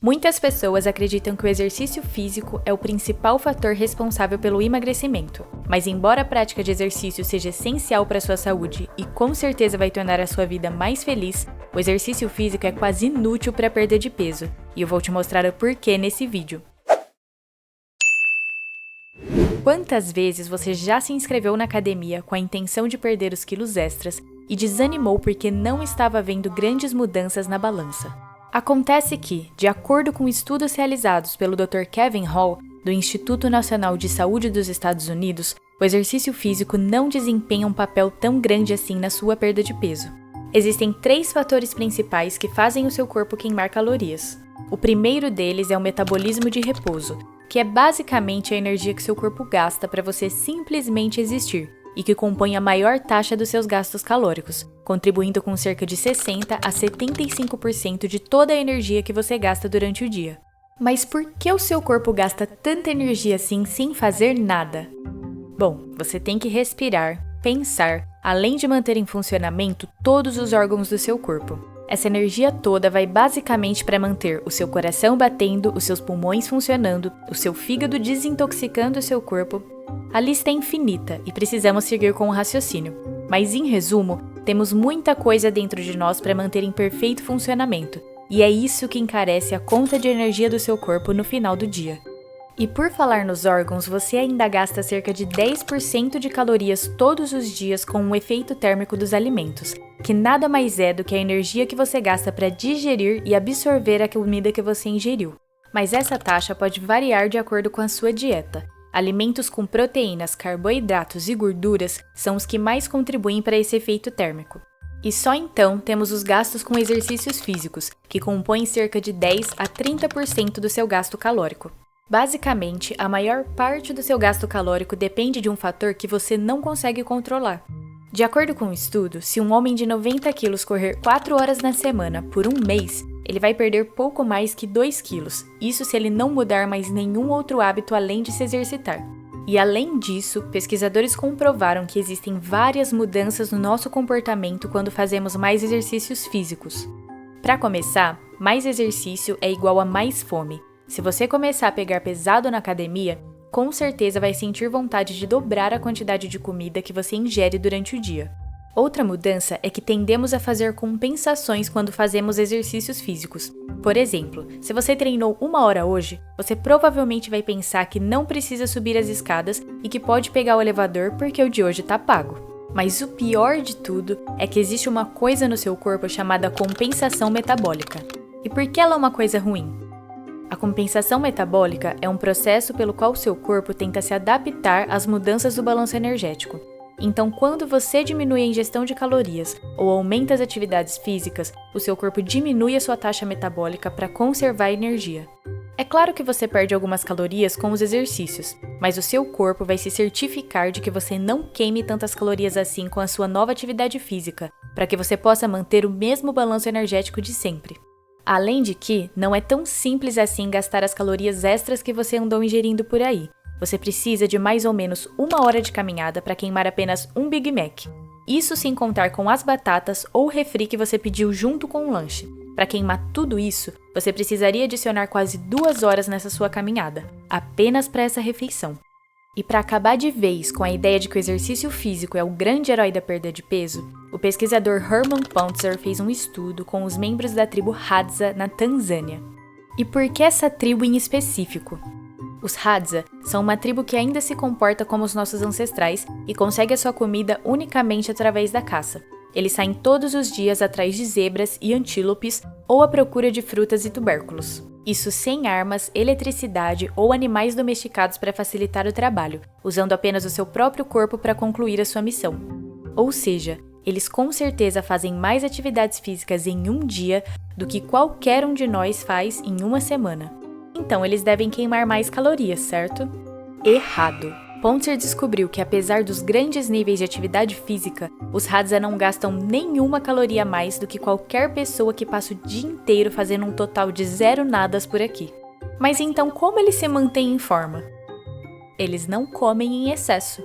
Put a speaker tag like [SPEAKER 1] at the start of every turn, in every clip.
[SPEAKER 1] Muitas pessoas acreditam que o exercício físico é o principal fator responsável pelo emagrecimento, mas embora a prática de exercício seja essencial para a sua saúde e com certeza vai tornar a sua vida mais feliz, o exercício físico é quase inútil para a perda de peso, e eu vou te mostrar o porquê nesse vídeo. Quantas vezes você já se inscreveu na academia com a intenção de perder os quilos extras e desanimou porque não estava vendo grandes mudanças na balança? Acontece que, de acordo com estudos realizados pelo Dr. Kevin Hall, do Instituto Nacional de Saúde dos Estados Unidos, o exercício físico não desempenha um papel tão grande assim na sua perda de peso. Existem 3 fatores principais que fazem o seu corpo queimar calorias. O primeiro deles é o metabolismo de repouso, que é basicamente a energia que seu corpo gasta para você simplesmente existir, e que compõe a maior taxa dos seus gastos calóricos, contribuindo com cerca de 60% a 75% de toda a energia que você gasta durante o dia. Mas por que o seu corpo gasta tanta energia assim sem fazer nada? Bom, você tem que respirar, pensar, além de manter em funcionamento todos os órgãos do seu corpo. Essa energia toda vai basicamente para manter o seu coração batendo, os seus pulmões funcionando, o seu fígado desintoxicando o seu corpo. A lista é infinita e precisamos seguir com o raciocínio. Mas em resumo, temos muita coisa dentro de nós para manter em perfeito funcionamento. E é isso que encarece a conta de energia do seu corpo no final do dia. E por falar nos órgãos, você ainda gasta cerca de 10% de calorias todos os dias com o efeito térmico dos alimentos, que nada mais é do que a energia que você gasta para digerir e absorver a comida que você ingeriu. Mas essa taxa pode variar de acordo com a sua dieta. Alimentos com proteínas, carboidratos e gorduras são os que mais contribuem para esse efeito térmico. E só então temos os gastos com exercícios físicos, que compõem cerca de 10 a 30% do seu gasto calórico. Basicamente, a maior parte do seu gasto calórico depende de um fator que você não consegue controlar. De acordo com um estudo, se um homem de 90 quilos correr 4 horas na semana por um mês, ele vai perder pouco mais que 2 quilos, isso se ele não mudar mais nenhum outro hábito além de se exercitar. E além disso, pesquisadores comprovaram que existem várias mudanças no nosso comportamento quando fazemos mais exercícios físicos. Para começar, mais exercício é igual a mais fome. Se você começar a pegar pesado na academia, com certeza vai sentir vontade de dobrar a quantidade de comida que você ingere durante o dia. Outra mudança é que tendemos a fazer compensações quando fazemos exercícios físicos. Por exemplo, se você treinou 1 hora hoje, você provavelmente vai pensar que não precisa subir as escadas e que pode pegar o elevador porque o de hoje está pago. Mas o pior de tudo é que existe uma coisa no seu corpo chamada compensação metabólica. E por que ela é uma coisa ruim? A compensação metabólica é um processo pelo qual o seu corpo tenta se adaptar às mudanças do balanço energético. Então, quando você diminui a ingestão de calorias ou aumenta as atividades físicas, o seu corpo diminui a sua taxa metabólica para conservar energia. É claro que você perde algumas calorias com os exercícios, mas o seu corpo vai se certificar de que você não queime tantas calorias assim com a sua nova atividade física, para que você possa manter o mesmo balanço energético de sempre. Além de que, não é tão simples assim gastar as calorias extras que você andou ingerindo por aí. Você precisa de mais ou menos 1 hora de caminhada para queimar apenas um Big Mac. Isso sem contar com as batatas ou refri que você pediu junto com o lanche. Para queimar tudo isso, você precisaria adicionar quase 2 horas nessa sua caminhada, apenas para essa refeição. E para acabar de vez com a ideia de que o exercício físico é o grande herói da perda de peso, o pesquisador Herman Pontzer fez um estudo com os membros da tribo Hadza na Tanzânia. E por que essa tribo em específico? Os Hadza são uma tribo que ainda se comporta como os nossos ancestrais e consegue a sua comida unicamente através da caça. Eles saem todos os dias atrás de zebras e antílopes ou à procura de frutas e tubérculos. Isso sem armas, eletricidade ou animais domesticados para facilitar o trabalho, usando apenas o seu próprio corpo para concluir a sua missão. Ou seja, eles com certeza fazem mais atividades físicas em um dia do que qualquer um de nós faz em uma semana. Então eles devem queimar mais calorias, certo? Errado! Pontzer descobriu que apesar dos grandes níveis de atividade física, os Hadza não gastam nenhuma caloria a mais do que qualquer pessoa que passa o dia inteiro fazendo um total de 0 nadas por aqui. Mas então como eles se mantêm em forma? Eles não comem em excesso.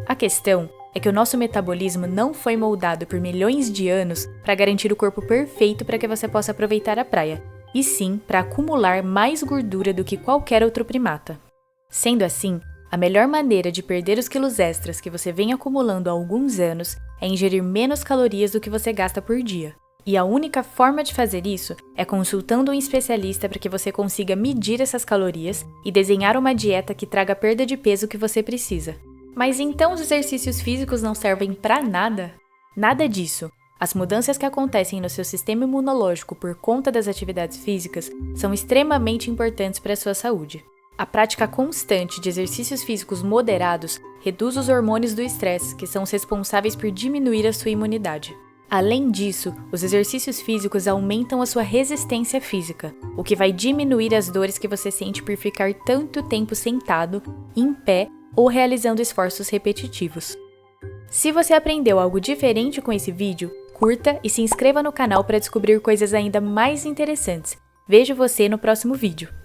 [SPEAKER 1] A questão é que o nosso metabolismo não foi moldado por milhões de anos para garantir o corpo perfeito para que você possa aproveitar a praia. e sim para acumular mais gordura do que qualquer outro primata. Sendo assim, a melhor maneira de perder os quilos extras que você vem acumulando há alguns anos é ingerir menos calorias do que você gasta por dia. E a única forma de fazer isso é consultando um especialista para que você consiga medir essas calorias e desenhar uma dieta que traga a perda de peso que você precisa. Mas então os exercícios físicos não servem para nada? Nada disso. As mudanças que acontecem no seu sistema imunológico por conta das atividades físicas são extremamente importantes para a sua saúde. A prática constante de exercícios físicos moderados reduz os hormônios do estresse, que são os responsáveis por diminuir a sua imunidade. Além disso, os exercícios físicos aumentam a sua resistência física, o que vai diminuir as dores que você sente por ficar tanto tempo sentado, em pé ou realizando esforços repetitivos. Se você aprendeu algo diferente com esse vídeo, curta e se inscreva no canal para descobrir coisas ainda mais interessantes. Vejo você no próximo vídeo.